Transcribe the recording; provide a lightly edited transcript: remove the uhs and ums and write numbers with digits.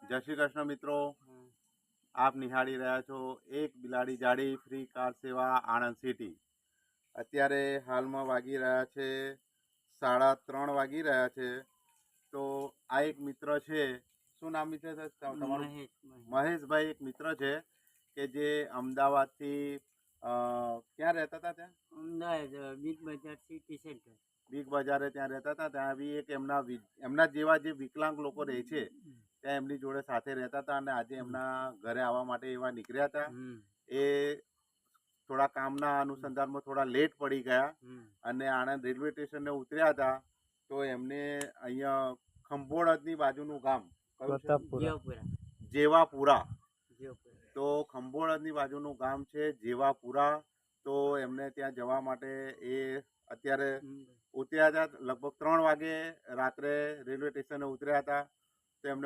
જય શ્રી કૃષ્ણ મિત્રો, આપ નિહાળી રહ્યા છો એક બિલાડી જાડી ફ્રી કાર સેવા આણંદ સિટી. અત્યારે હાલમાં વાગી રહ્યા છે 3:30 વાગી રહ્યા છે. તો આ એક મિત્ર છે, શું નામ છે તમારું? મહેશભાઈ એક મિત્ર છે કે જે અમદાવાદથી ક્યાં રહેતા હતા? ત્યાં અમદાવાદ બિગ બજાર સિટી સેન્ટર. બિગ બજારે ત્યાં રહેતા હતા. ત્યાં બી એક એમના જેવા જે વિકલાંગ લોકો રહે છે ત્યાં એમની જોડે સાથે રહેતા હતા અને આજે એમના ઘરે આવવા માટે એવા નીકળ્યા હતા. એ થોડા કામના અનુસંધાનમાં થોડા લેટ પડી ગયા અને આણંદ રેલવે સ્ટેશને ઉતર્યા હતા. તો એમને અહીંયા ખંભોળની બાજુનું ગામ જેવાપુરા. તો ખંભોળની બાજુનું ગામ છે જેવાપુરા. તો એમને ત્યાં જવા માટે એ અત્યારે ઉતર્યા હતા. લગભગ 3 વાગે રાત્રે રેલવે સ્ટેશને ઉતર્યા હતા. તો એમને